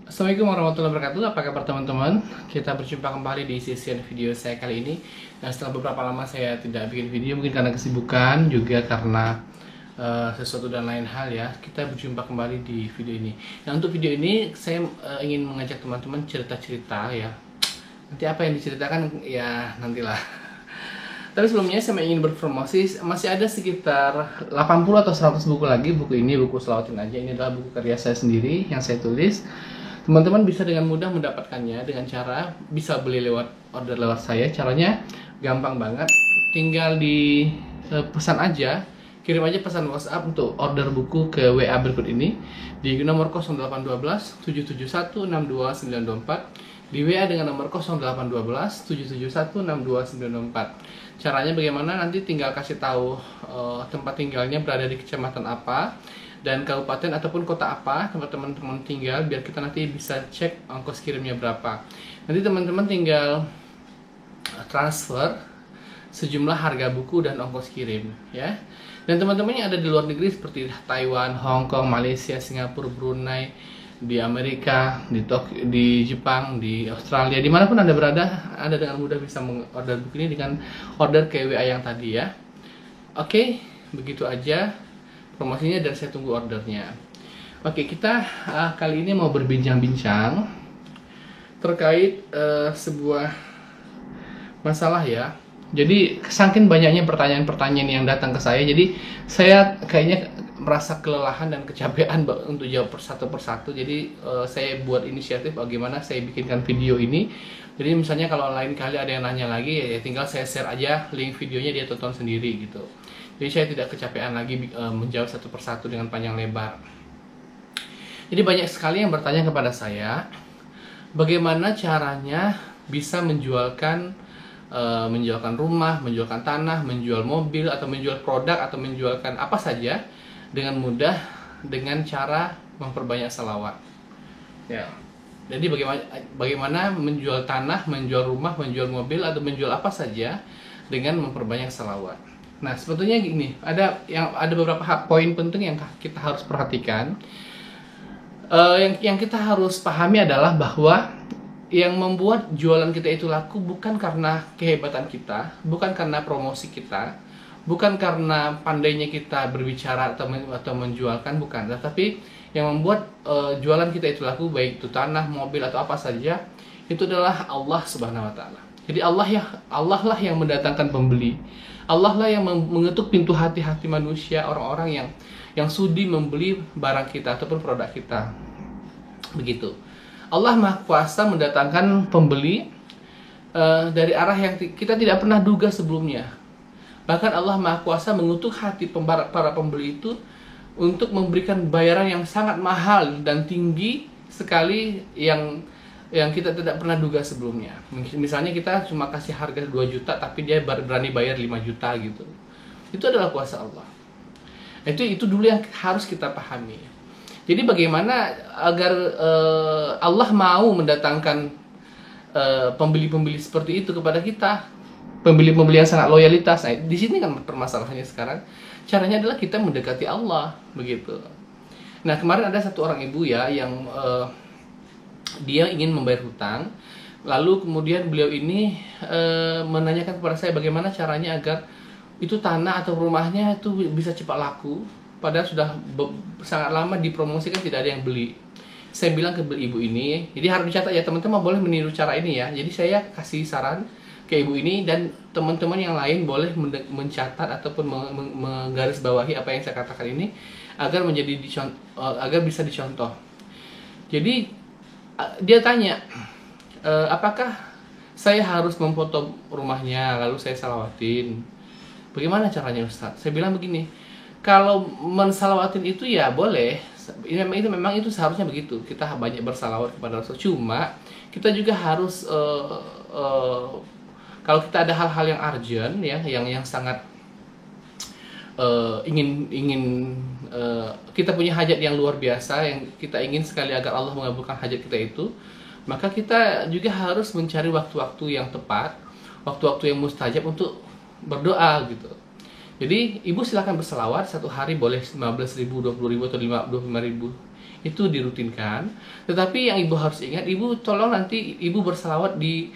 Assalamualaikum warahmatullahi wabarakatuh. Apa kabar teman-teman? Kita berjumpa kembali di sesian video saya kali ini. Nah, setelah beberapa lama saya tidak bikin video, mungkin karena kesibukan, juga karena sesuatu dan lain hal ya. Kita berjumpa kembali di video ini. Nah, untuk video ini saya ingin mengajak teman-teman cerita-cerita ya. Nanti apa yang diceritakan ya nantilah. Tapi sebelumnya saya ingin berpromosi, masih ada sekitar 80 atau 100 buku lagi. Buku ini, buku Selawatin Aja, ini adalah buku karya saya sendiri yang saya tulis. Teman-teman bisa dengan mudah mendapatkannya dengan cara bisa beli lewat order lewat saya. Caranya gampang banget, tinggal di pesan aja, kirim aja pesan WhatsApp untuk order buku ke WA berikut ini di nomor 0812 771 62924, di WA dengan nomor 0812 771 62924. Caranya bagaimana? Nanti tinggal kasih tahu tempat tinggalnya berada di kecamatan apa dan kabupaten ataupun kota apa tempat teman-teman tinggal, biar kita nanti bisa cek ongkos kirimnya berapa. Nanti teman-teman tinggal transfer sejumlah harga buku dan ongkos kirim ya. Dan teman-teman yang ada di luar negeri seperti Taiwan, Hong Kong, Malaysia, Singapura, Brunei, di Amerika, di Tokyo, di Jepang, di Australia, dimanapun Anda berada, Anda dengan mudah bisa mengorder buku ini dengan order ke WA yang tadi ya. Oke, begitu aja promosinya dan saya tunggu ordernya. Oke, kita kali ini mau berbincang-bincang terkait sebuah masalah ya. Jadi saking banyaknya pertanyaan-pertanyaan yang datang ke saya, jadi saya kayaknya merasa kelelahan dan kecapean untuk jawab persatu persatu. Jadi saya buat inisiatif bagaimana saya bikinkan video ini. Jadi misalnya kalau lain kali ada yang nanya lagi, ya tinggal saya share aja link videonya, dia tonton sendiri gitu. Jadi saya tidak kecapean lagi menjawab satu persatu dengan panjang lebar. Jadi banyak sekali yang bertanya kepada saya, bagaimana caranya bisa menjualkan rumah, menjualkan tanah, menjual mobil, atau menjual produk, atau menjualkan apa saja dengan mudah dengan cara memperbanyak salawat. Ya. Jadi bagaimana menjual tanah, menjual rumah, menjual mobil, atau menjual apa saja dengan memperbanyak salawat. Nah, sebetulnya gini, ada beberapa poin penting yang kita harus perhatikan. Yang kita harus pahami adalah bahwa yang membuat jualan kita itu laku bukan karena kehebatan kita, bukan karena promosi kita, bukan karena pandainya kita berbicara atau menjualkan, bukan. Tetapi yang membuat jualan kita itu laku, baik itu tanah, mobil, atau apa saja, itu adalah Allah Subhanahu Wa Taala. Jadi Allah lah yang mendatangkan pembeli. Allah lah yang mengetuk pintu hati-hati manusia, orang-orang yang sudi membeli barang kita ataupun produk kita. Begitu. Allah Maha Kuasa mendatangkan pembeli dari arah yang kita tidak pernah duga sebelumnya. Bahkan Allah Maha Kuasa mengutuk hati para pembeli itu untuk memberikan bayaran yang sangat mahal dan tinggi sekali yang kita tidak pernah duga sebelumnya. Misalnya kita cuma kasih harga 2 juta tapi dia berani bayar 5 juta gitu. Itu adalah kuasa Allah. Itu dulu yang harus kita pahami. Jadi bagaimana agar Allah mau mendatangkan pembeli-pembeli seperti itu kepada kita, pembeli-pembeli yang sangat loyalitas. Nah, di sini kan permasalahannya sekarang. Caranya adalah kita mendekati Allah, begitu. Nah, kemarin ada satu orang ibu ya yang dia ingin membayar hutang. Lalu kemudian beliau ini menanyakan kepada saya bagaimana caranya agar itu tanah atau rumahnya itu bisa cepat laku. Padahal sudah sangat lama dipromosikan tidak ada yang beli. Saya bilang ke ibu ini, jadi harus dicatat ya teman-teman, boleh meniru cara ini ya. Jadi saya kasih saran ke ibu ini dan teman-teman yang lain boleh mencatat ataupun menggarisbawahi apa yang saya katakan ini agar agar bisa dicontoh. Jadi dia tanya, apakah saya harus memfoto rumahnya lalu saya salawatin? Bagaimana caranya Ustadz? Saya bilang begini, kalau mensalawatin itu ya boleh, memang itu seharusnya begitu. Kita banyak bersalawat kepada Rasul. Cuma kita juga harus kalau kita ada hal-hal yang urgent ya, yang sangat ingin kita punya hajat yang luar biasa, yang kita ingin sekali agar Allah mengabulkan hajat kita itu, maka kita juga harus mencari waktu-waktu yang tepat, waktu-waktu yang mustajab untuk berdoa gitu. Jadi ibu silakan berselawat, satu hari boleh 15.000, 20.000 atau 25.000. itu dirutinkan. Tetapi yang ibu harus ingat, ibu tolong nanti ibu bersalawat di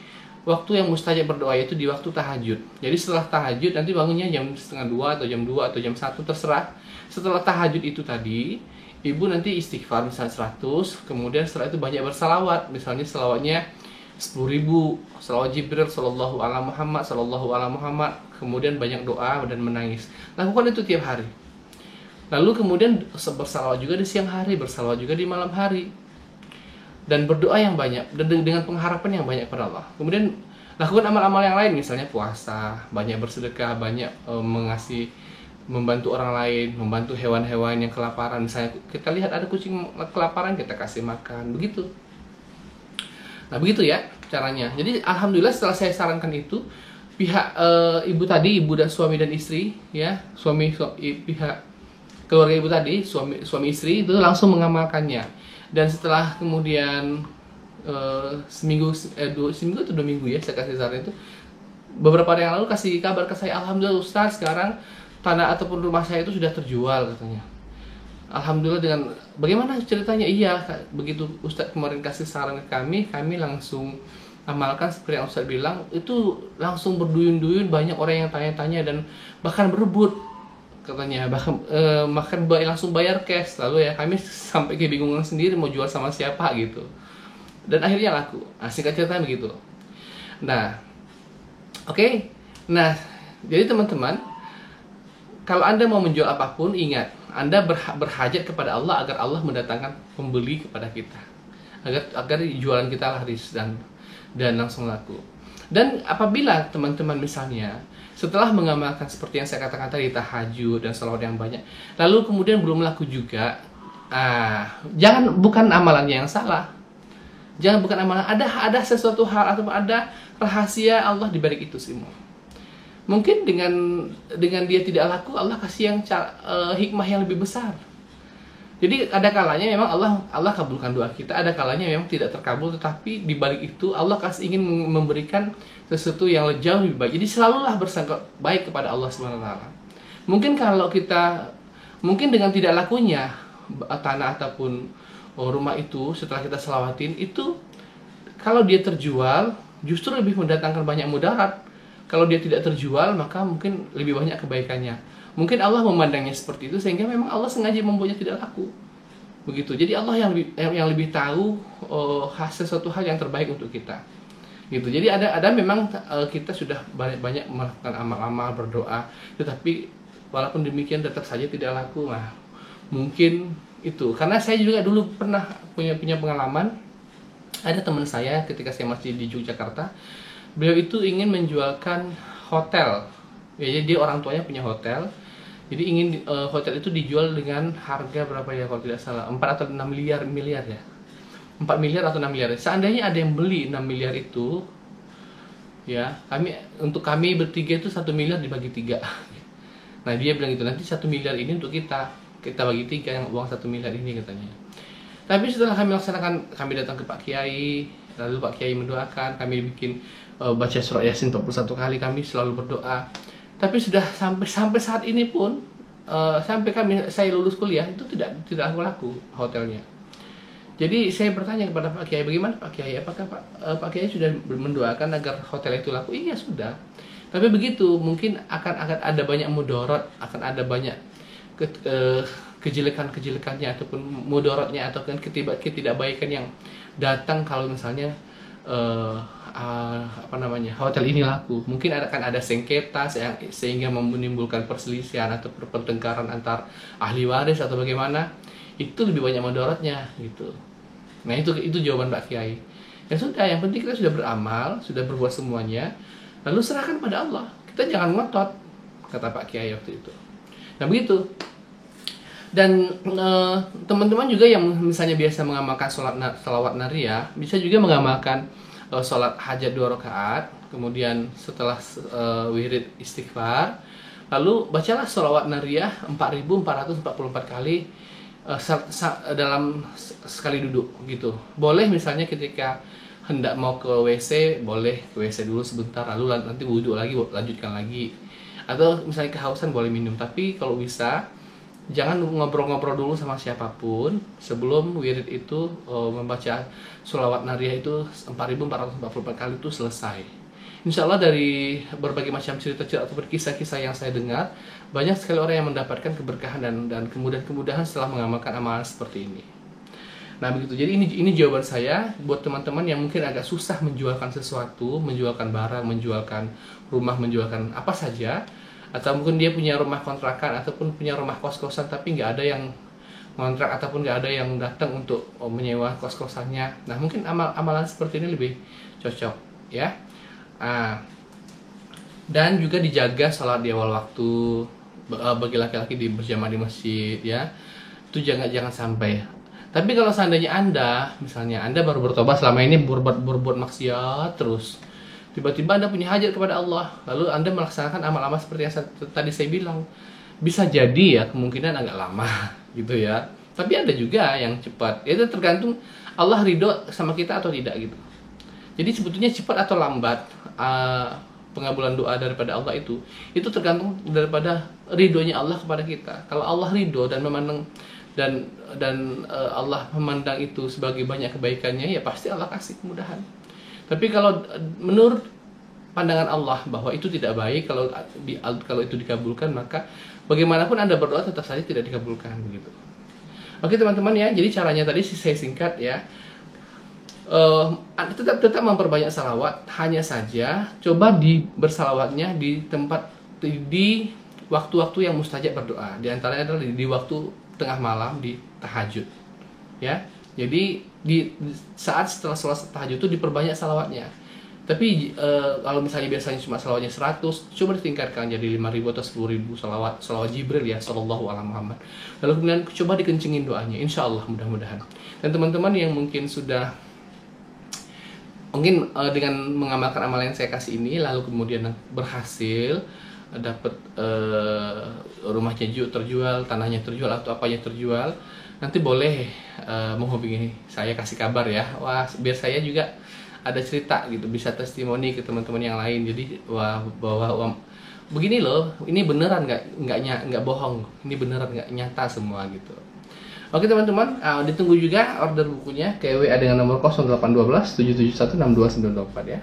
waktu yang mustajab berdoa, yaitu di waktu tahajud. Jadi setelah tahajud nanti bangunnya jam setengah 2 atau jam 2 atau jam 1, terserah. Setelah tahajud itu tadi, ibu nanti istighfar misalnya 100, kemudian setelah itu banyak bersalawat. Misalnya salawatnya 10.000, salawat Jibril sallallahu ala Muhammad sallallahu ala Muhammad, kemudian banyak doa dan menangis. Lakukan itu tiap hari. Lalu kemudian bersalawat juga di siang hari, bersalawat juga di malam hari, dan berdoa yang banyak dan dengan pengharapan yang banyak pada Allah. Kemudian lakukan amal-amal yang lain, misalnya puasa, banyak bersedekah, banyak mengasihi, membantu orang lain, membantu hewan-hewan yang kelaparan. Misalnya kita lihat ada kucing kelaparan, kita kasih makan, begitu. Nah begitu ya caranya. Jadi alhamdulillah setelah saya sarankan itu, pihak ibu tadi, ibu dan suami dan istri, ya pihak keluarga ibu tadi, suami istri itu langsung mengamalkannya. Dan setelah kemudian seminggu atau 2 minggu ya saya kasih saran itu, beberapa hari yang lalu kasih kabar ke saya, alhamdulillah Ustaz, sekarang tanah ataupun rumah saya itu sudah terjual katanya. Alhamdulillah. Dengan bagaimana ceritanya? Iya, begitu Ustadz kemarin kasih saran ke kami langsung amalkan seperti yang Ustadz bilang. Itu langsung berduyun-duyun, banyak orang yang tanya-tanya dan bahkan berebut katanya, bahkan langsung bayar cash. Lalu ya kami sampai kebingungan sendiri mau jual sama siapa gitu, dan akhirnya laku. Nah, singkat cerita begitu. Nah oke. Nah jadi teman-teman, kalau Anda mau menjual apapun, ingat, Anda berhajat kepada Allah agar Allah mendatangkan pembeli kepada kita, agar jualan kita laris dan langsung laku. Dan apabila teman-teman misalnya setelah mengamalkan seperti yang saya katakan tadi, tahajud dan salawat yang banyak, lalu kemudian belum laku juga, bukan amalannya yang salah, bukan amalan, ada sesuatu hal atau ada rahasia Allah di balik itu semua. Mungkin dengan dia tidak laku, Allah kasih yang hikmah yang lebih besar. Jadi ada kalanya memang Allah kabulkan doa kita, ada kalanya memang tidak terkabul, tetapi di balik itu Allah ingin memberikan sesuatu yang jauh lebih baik. Jadi selalulah bersangka baik kepada Allah SWT. Mungkin mungkin dengan tidak lakunya tanah ataupun rumah itu setelah kita selawatin itu, kalau dia terjual justru lebih mendatangkan banyak mudarat. Kalau dia tidak terjual, maka mungkin lebih banyak kebaikannya. Mungkin Allah memandangnya seperti itu, sehingga memang Allah sengaja membuatnya tidak laku. Begitu. Jadi Allah yang lebih tahu sesuatu hal yang terbaik untuk kita. Gitu. Jadi ada memang kita sudah banyak melakukan amal-amal, berdoa, tetapi walaupun demikian tetap saja tidak laku. Nah, mungkin itu. Karena saya juga dulu pernah punya pengalaman. Ada teman saya ketika saya masih di Yogyakarta, beliau itu ingin menjualkan hotel. Ya, jadi dia orang tuanya punya hotel. Jadi ingin hotel itu dijual dengan harga berapa ya kalau tidak salah, 4 atau 6 miliar ya. 4 miliar atau 6 miliar. Seandainya ada yang beli 6 miliar itu, ya, untuk kami bertiga itu 1 miliar dibagi 3. Nah, dia bilang itu, nanti 1 miliar ini untuk kita bagi 3, yang uang 1 miliar ini katanya. Tapi setelah kami laksanakan, kami datang ke Pak Kiai, lalu Pak Kiai mendoakan, kami bikin baca surat Yasin 41 kali, kami selalu berdoa. Tapi sudah sampai saat ini pun, sampai saya lulus kuliah itu tidak laku hotelnya. Jadi saya bertanya kepada Pak Kiai, bagaimana Pak Kiai? Apakah Pak Kiai sudah mendoakan agar hotel itu laku? Iya sudah. Tapi begitu, mungkin akan ada banyak mudarat, akan ada banyak kejelekannya ataupun mudaratnya ataupun ketidakbaikan yang datang kalau misalnya hotel ini laku. Mungkin akan ada sengketa sehingga menimbulkan perselisihan atau pertengkaran antar ahli waris atau bagaimana. Itu lebih banyak mudaratnya gitu. Nah, itu jawaban Pak Kiai. Ya sudah, yang penting kita sudah beramal, sudah berbuat semuanya, lalu serahkan pada Allah. Kita jangan ngotot, kata Pak Kiai waktu itu. Nah, begitu. Dan teman-teman juga yang misalnya biasa mengamalkan salawat nariyah, bisa juga mengamalkan sholat hajat 2 rakaat, kemudian setelah wirid istighfar, lalu bacalah sholawat nariyah 4.444 kali dalam sekali duduk gitu. Boleh misalnya ketika hendak mau ke WC, boleh ke WC dulu sebentar, lalu nanti wudhu lagi, lanjutkan lagi. Atau misalnya kehausan boleh minum, tapi kalau bisa jangan ngobrol-ngobrol dulu sama siapapun sebelum wirid itu membaca sholawat nariyah itu 4.444 kali itu selesai. Insya Allah dari berbagai macam cerita-cerita atau kisah-kisah yang saya dengar, banyak sekali orang yang mendapatkan keberkahan dan kemudahan-kemudahan setelah mengamalkan amalan seperti ini. Nah begitu, jadi ini jawaban saya buat teman-teman yang mungkin agak susah menjualkan sesuatu, menjualkan barang, menjualkan rumah, menjualkan apa saja, atau mungkin dia punya rumah kontrakan ataupun punya rumah kos-kosan tapi nggak ada yang kontrak ataupun nggak ada yang datang untuk menyewa kos-kosannya. Nah mungkin amalan seperti ini lebih cocok ya. Dan juga dijaga sholat di awal waktu bagi laki-laki berjamaah di masjid ya, itu jangan sampai. Tapi kalau seandainya misalnya anda baru bertobat, selama ini berbuat maksiat terus, tiba-tiba Anda punya hajat kepada Allah, lalu Anda melaksanakan amal-amal seperti yang tadi saya bilang, bisa jadi ya kemungkinan agak lama gitu ya. Tapi ada juga yang cepat. Itu tergantung Allah ridho sama kita atau tidak gitu. Jadi sebetulnya cepat atau lambat pengabulan doa daripada Allah itu tergantung daripada ridhonya Allah kepada kita. Kalau Allah ridho dan memandang Allah memandang itu sebagai banyak kebaikannya, ya pasti Allah kasih kemudahan. Tapi kalau menurut pandangan Allah bahwa itu tidak baik, kalau itu dikabulkan, maka bagaimanapun Anda berdoa tetap saja tidak dikabulkan begitu. Oke teman-teman ya, jadi caranya tadi saya singkat ya. Tetap memperbanyak salawat, hanya saja coba bersalawatnya di waktu-waktu yang mustajab berdoa. Di antaranya adalah di waktu tengah malam, di tahajud ya. Jadi di saat setelah sholat tahajud itu diperbanyak salawatnya. Tapi kalau misalnya biasanya cuma salawatnya 100, coba ditingkatkan jadi 5.000 atau 10.000 salawat Jibril ya, sallallahu alaihi Muhammad. Lalu kemudian coba dikencingin doanya, insya Allah mudah-mudahan. Dan teman-teman yang mungkin dengan mengamalkan amalan yang saya kasih ini, lalu kemudian berhasil dapat rumahnya terjual, tanahnya terjual atau apanya terjual, nanti boleh menghubungi saya, kasih kabar ya. Wah, biar saya juga ada cerita gitu, bisa testimoni ke teman-teman yang lain. Jadi bahwa begini loh, ini beneran nggak bohong, ini beneran nggak nyata semua gitu. Oke teman-teman, ditunggu juga order bukunya ke WA dengan nomor 0812 771 62924 ya.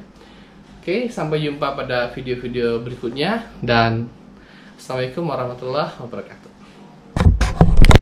Oke, sampai jumpa pada video-video berikutnya dan Assalamualaikum warahmatullahi wabarakatuh.